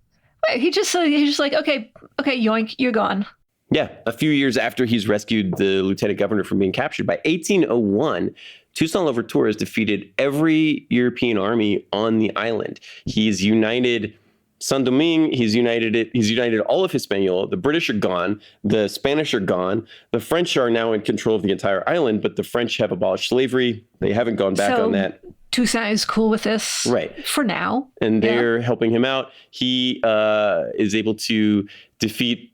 Wait, he's just like, okay, yoink, you're gone. Yeah. A few years after he's rescued the lieutenant governor from being captured, by 1801, Toussaint L'Ouverture has defeated every European army on the island. He's united Saint-Domingue. He's united all of Hispaniola. The British are gone. The Spanish are gone. The French are now in control of the entire island, but the French have abolished slavery. They haven't gone back on that. Toussaint is cool with this, right? For now, and they're helping him out. He is able to defeat.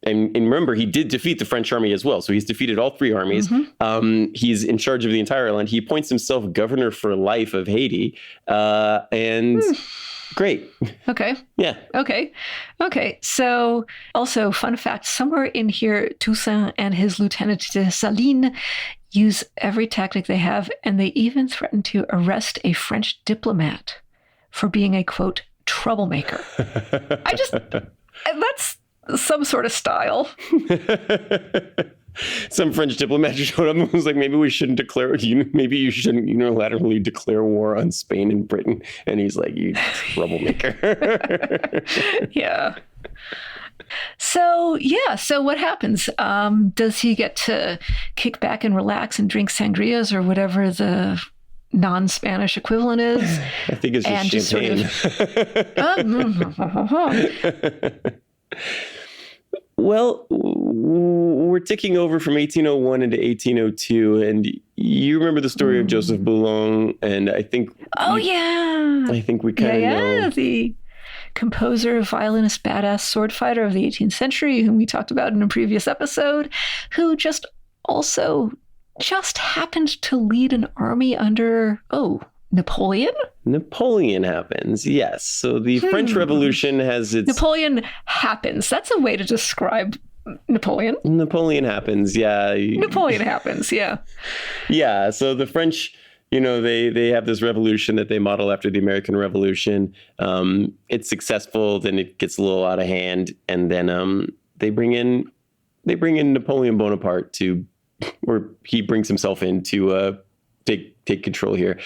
And remember, he did defeat the French army as well. So he's defeated all three armies. Mm-hmm. He's in charge of the entire island. He appoints himself governor for life of Haiti. Great. Okay. Yeah. Okay. So also, fun fact, somewhere in here, Toussaint and his lieutenant Saline use every tactic they have. And they even threaten to arrest a French diplomat for being a, quote, troublemaker. That's some sort of style. Some French diplomat showed up and was like, maybe you shouldn't unilaterally declare war on Spain and Britain. And he's like, you troublemaker. Yeah. So what happens? Does he get to kick back and relax and drink sangrias or whatever the non-Spanish equivalent is? I think it's just champagne. Well, we're ticking over from 1801 into 1802, and you remember the story of Joseph Boulogne, and I think... I think we kind of know... the composer, violinist, badass sword fighter of the 18th century, whom we talked about in a previous episode, who just happened to lead an army under, Napoleon? Napoleon happens, yes. So the French Revolution has its... Napoleon happens. That's a way to describe Napoleon. Napoleon happens, yeah. Napoleon happens, yeah. Yeah, so the French they have this revolution that they model after the American Revolution. It's successful, then it gets a little out of hand, and then they bring in Napoleon Bonaparte or he brings himself in to take control here.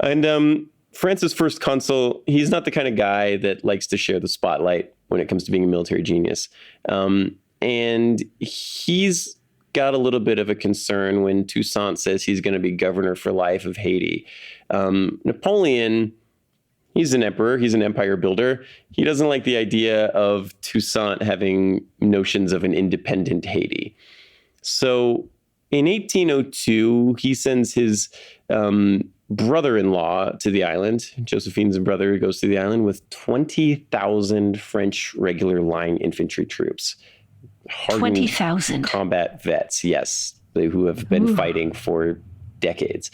And France's first consul, he's not the kind of guy that likes to share the spotlight when it comes to being a military genius. And he's got a little bit of a concern when Toussaint says he's going to be governor for life of Haiti. Napoleon, he's an emperor, he's an empire builder. He doesn't like the idea of Toussaint having notions of an independent Haiti. So in 1802, he sends his brother-in-law to the island. Josephine's brother goes to the island with 20,000 French regular line infantry troops. 20,000 combat vets, yes, who have been fighting for decades,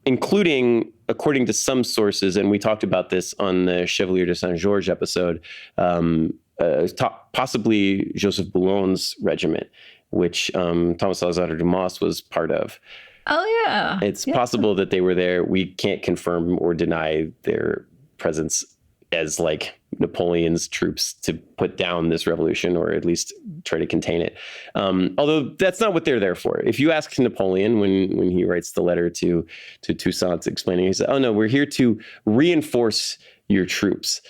including, according to some sources, and we talked about this on the Chevalier de Saint-Georges episode, possibly Joseph Boulon's regiment, which Thomas Alexander Dumas was part of. Oh, yeah. It's possible that they were there. We can't confirm or deny their presence as like Napoleon's troops to put down this revolution, or at least try to contain it. Although that's not what they're there for. If you ask Napoleon when he writes the letter to Toussaint explaining, he said, "Oh no, we're here to reinforce your troops."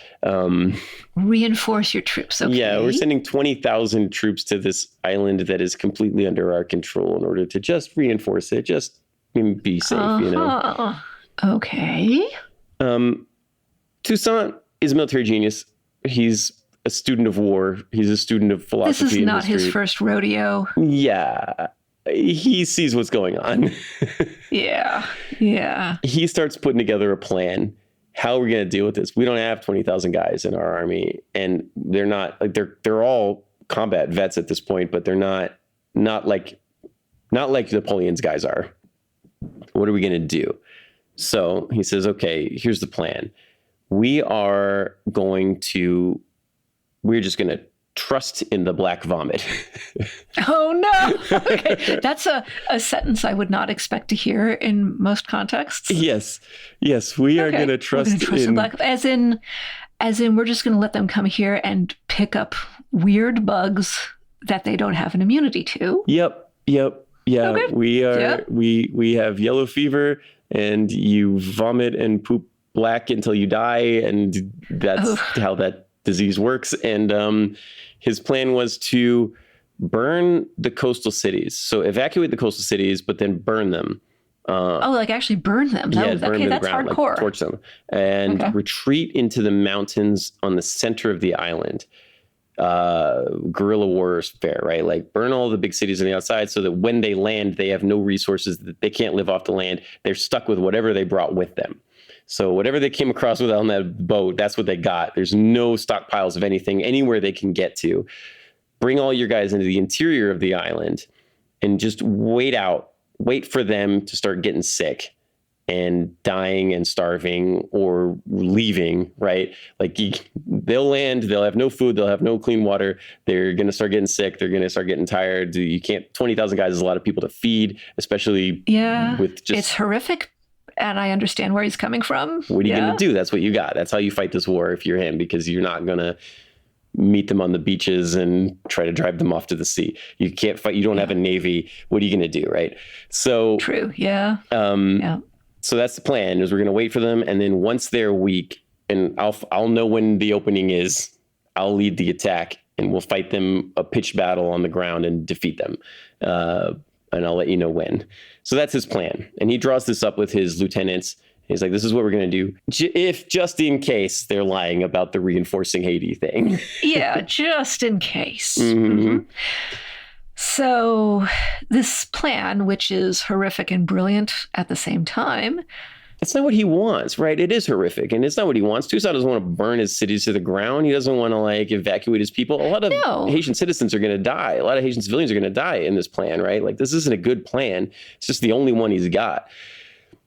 Reinforce your troops. Okay. Yeah, we're sending 20,000 troops to this island that is completely under our control in order to just reinforce it, just be safe, Okay. Toussaint is a military genius. He's a student of war. He's a student of philosophy. This is not his first rodeo. Yeah. He sees what's going on. Yeah. He starts putting together a plan. How are we going to deal with this? We don't have 20,000 guys in our army, and they're not like they're all combat vets at this point, but they're not like Napoleon's guys are. What are we going to do? So he says, okay, here's the plan. We're just going to trust in the black vomit. Oh, no. Okay. That's a sentence I would not expect to hear in most contexts. Yes. We are going to trust in black, as in we're just going to let them come here and pick up weird bugs that they don't have an immunity to. Yep. Yeah. Okay. We have yellow fever, and you vomit and poop black until you die, and that's how that disease works. And his plan was to burn the coastal cities. So evacuate the coastal cities, but then burn them. Like actually burn them. Burn them to the that's ground, hardcore. like torch them, and retreat into the mountains on the center of the island. Guerrilla warfare, right? Like burn all the big cities on the outside so that when they land, they have no resources. They can't live off the land. They're stuck with whatever they brought with them. So whatever they came across with on that boat, that's what they got. There's no stockpiles of anything anywhere they can get to. Bring all your guys into the interior of the island and just wait for them to start getting sick and dying and starving or leaving, right? Like they'll land, they'll have no food, they'll have no clean water. They're going to start getting sick. They're going to start getting tired. 20,000 guys is a lot of people to feed, especially with just... It's horrific. And I understand where he's coming from. What are you going to do? That's what you got. That's how you fight this war if you're him, because you're not going to meet them on the beaches and try to drive them off to the sea. You can't fight. You don't have a navy. What are you going to do, right? So true. Yeah. So that's the plan, is we're going to wait for them. And then once they're weak, and I'll know when the opening is, I'll lead the attack, and we'll fight them a pitched battle on the ground and defeat them. And I'll let you know when. So that's his plan. And he draws this up with his lieutenants. He's like, this is what we're going to do. If just in case they're lying about the reinforcing Haiti thing. Yeah, just in case. Mm-hmm. So this plan, which is horrific and brilliant at the same time. It's not what he wants, right? It is horrific, and it's not what he wants. Toussaint doesn't want to burn his cities to the ground. He doesn't want to evacuate his people. A lot of Haitian citizens are going to die. A lot of Haitian civilians are going to die in this plan, right? Like, this isn't a good plan. It's just the only one he's got.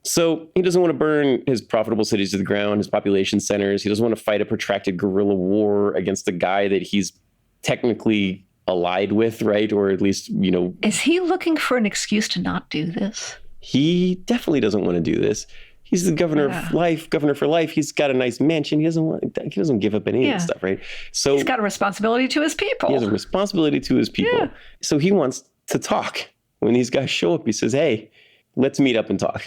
So he doesn't want to burn his profitable cities to the ground, his population centers. He doesn't want to fight a protracted guerrilla war against a guy that he's technically allied with, right? Or at least, Is he looking for an excuse to not do this? He definitely doesn't want to do this. He's the governor for life. He's got a nice mansion. He doesn't give up any of that stuff, right? So he's got a responsibility to his people. He has a responsibility to his people. Yeah. So he wants to talk. When these guys show up, he says, "Hey, let's meet up and talk."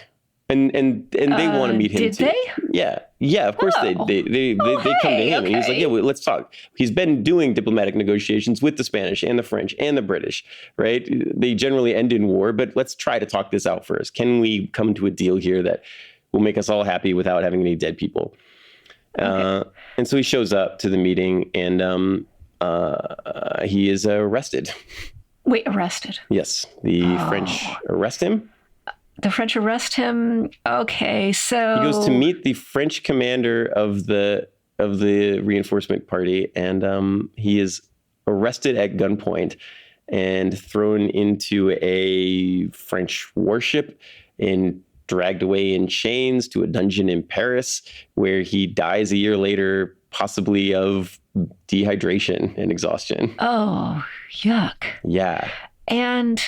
And they want to meet him did too. They? Yeah, of course they come to him, and he's like, "Yeah, well, let's talk." He's been doing diplomatic negotiations with the Spanish and the French and the British, right? They generally end in war, but let's try to talk this out first. Can we come to a deal here that will make us all happy without having any dead people? And so he shows up to the meeting, and he is arrested. Wait, arrested? Yes, the French arrest him. The French arrest him. Okay, so he goes to meet the French commander of the reinforcement party, and he is arrested at gunpoint and thrown into a French warship and dragged away in chains to a dungeon in Paris, where he dies a year later, possibly of dehydration and exhaustion. Oh, yuck. Yeah. And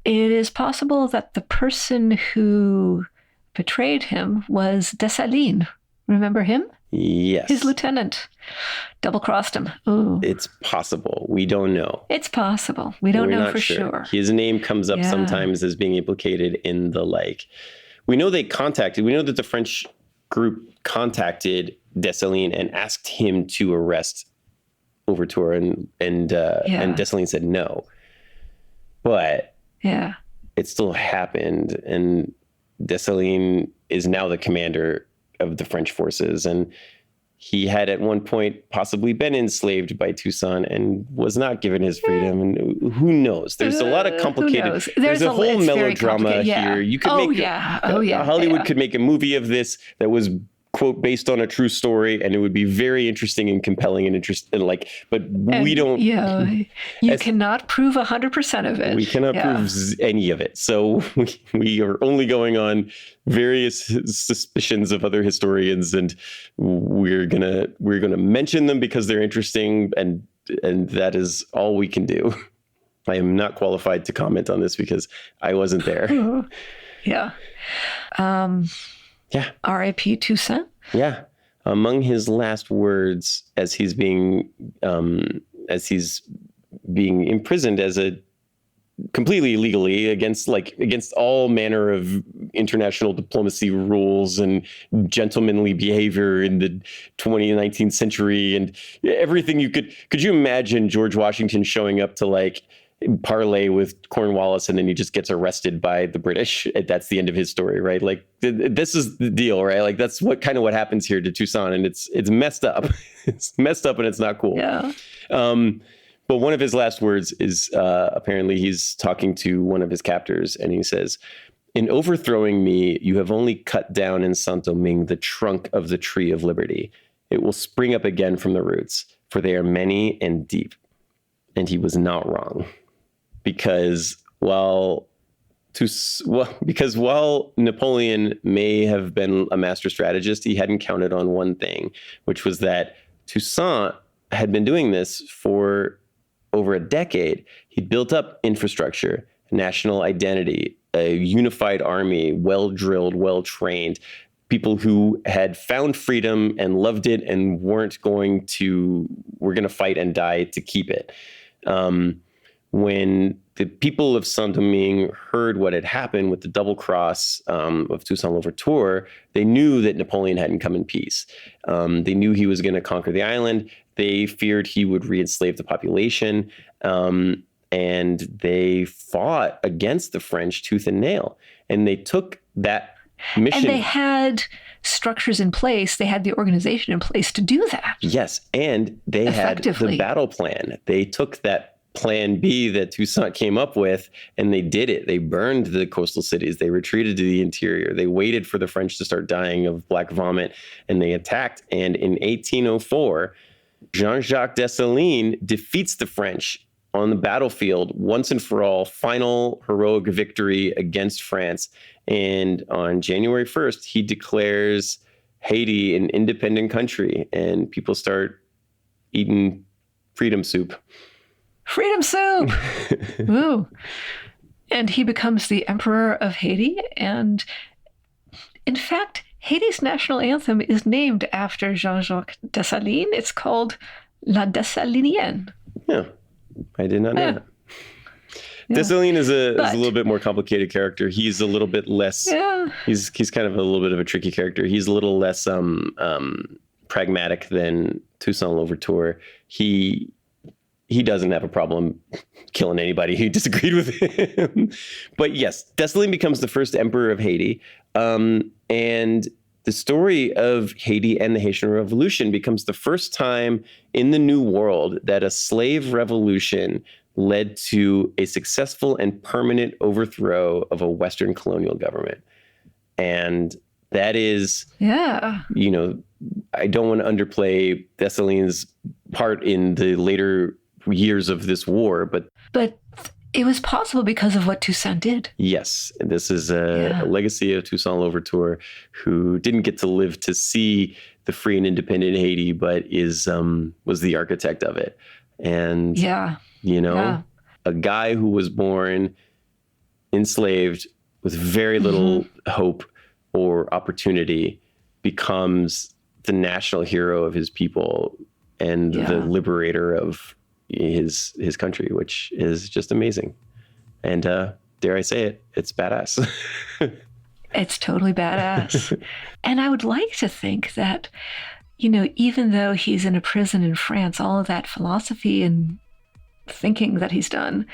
it is possible that the person who betrayed him was Dessalines. Remember him? Yes. His lieutenant. Double-crossed him. Ooh. It's possible. We don't know. It's possible. We don't know for sure. His name comes up sometimes as being implicated in the we know that the French group contacted Dessalines and asked him to arrest Louverture, and Dessalines said no. But it still happened, and Dessalines is now the commander of the French forces, and he had at one point possibly been enslaved by Toussaint and was not given his freedom. And who knows? There's a lot of complicated. There's a whole melodrama here. You could Hollywood could make a movie of this that was, quote, based on a true story, and it would be very interesting and compelling and interesting. We don't. Yeah, you cannot prove 100% of it. We cannot prove any of it. So we are only going on various suspicions of other historians, and we're gonna mention them because they're interesting, and that is all we can do. I am not qualified to comment on this because I wasn't there. Yeah. R.I.P. Toussaint. Yeah. Among his last words as he's being imprisoned as a completely illegally against all manner of international diplomacy rules and gentlemanly behavior in the 19th century and everything could you imagine George Washington showing up to parley with Cornwallis, and then he just gets arrested by the British. That's the end of his story, right? This is the deal, right? That's what happens here to Toussaint, and it's messed up. It's messed up, and it's not cool. Yeah. But one of his last words is apparently he's talking to one of his captors, and he says, "In overthrowing me, you have only cut down in Saint-Domingue the trunk of the tree of liberty. It will spring up again from the roots, for they are many and deep." And he was not wrong. Because while Napoleon may have been a master strategist, he hadn't counted on one thing, which was that Toussaint had been doing this for over a decade. He'd built up infrastructure, national identity, a unified army, well-drilled, well-trained, people who had found freedom and loved it and were going to fight and die to keep it. When the people of Saint-Domingue heard what had happened with the double cross of Toussaint L'Ouverture, they knew that Napoleon hadn't come in peace. They knew he was going to conquer the island. They feared he would re-enslave the population. And they fought against the French tooth and nail. And they took that mission. And they had structures in place. They had the organization in place to do that. Yes. And they had the battle plan. They took that plan B that Toussaint came up with, and they did it. They burned the coastal cities. They retreated to the interior. They waited for the French to start dying of black vomit, and they attacked. And in 1804, Jean-Jacques Dessalines defeats the French on the battlefield once and for all, final heroic victory against France. And on January 1st, he declares Haiti an independent country, and people start eating freedom soup. Freedom soup. Ooh. And he becomes the Emperor of Haiti. And in fact, Haiti's national anthem is named after Jean-Jacques Dessalines. It's called La Dessalinienne. Yeah, I did not know that. Yeah. Dessalines is a little bit more complicated character. He's a little bit less. Yeah. He's kind of a little bit of a tricky character. He's a little less pragmatic than Toussaint L'Ouverture. He doesn't have a problem killing anybody who disagreed with him. But yes, Dessalines becomes the first emperor of Haiti. And the story of Haiti and the Haitian Revolution becomes the first time in the New World that a slave revolution led to a successful and permanent overthrow of a Western colonial government. And that is, you know, I don't want to underplay Dessalines' part in the later years of this war, but it was possible because of what Toussaint did. Yes. And this is a legacy of Toussaint L'Ouverture, who didn't get to live to see the free and independent Haiti, but was the architect of it. And, you know, a guy who was born enslaved with very little hope or opportunity becomes the national hero of his people and the liberator of his country, which is just amazing. And dare I say it, it's badass. It's totally badass. And I would like to think that, you know, even though he's in a prison in France, all of that philosophy and thinking that he's done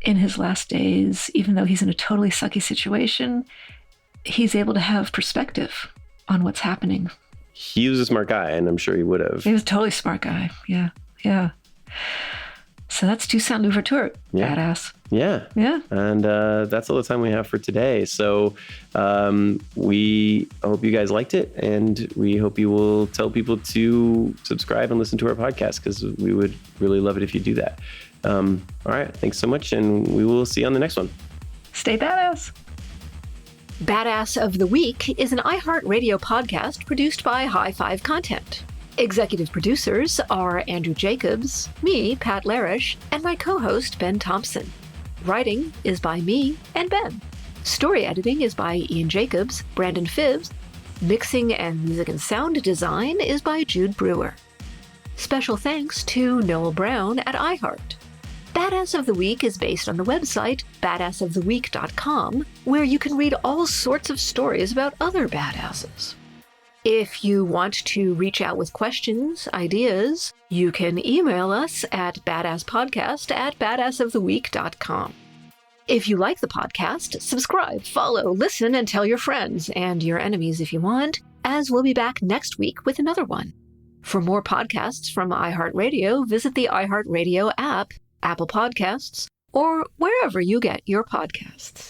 in his last days, even though he's in a totally sucky situation, he's able to have perspective on what's happening. He was a smart guy, and I'm sure he would have. He was a totally smart guy. Yeah. Yeah. So that's Toussaint L'Ouverture. Yeah. Badass. Yeah. Yeah. And that's all the time we have for today. So we hope you guys liked it, and we hope you will tell people to subscribe and listen to our podcast, because we would really love it if you do that. All right. Thanks so much, and we will see you on the next one. Stay badass. Badass of the Week is an iHeartRadio podcast produced by High Five Content. Executive producers are Andrew Jacobs, me, Pat Larish, and my co-host, Ben Thompson. Writing is by me and Ben. Story editing is by Ian Jacobs, Brandon Phibbs. Mixing and music and sound design is by Jude Brewer. Special thanks to Noel Brown at iHeart. Badass of the Week is based on the website badassoftheweek.com, where you can read all sorts of stories about other badasses. If you want to reach out with questions, ideas, you can email us at badasspodcast@badassoftheweek.com. If you like the podcast, subscribe, follow, listen, and tell your friends and your enemies if you want, as we'll be back next week with another one. For more podcasts from iHeartRadio, visit the iHeartRadio app, Apple Podcasts, or wherever you get your podcasts.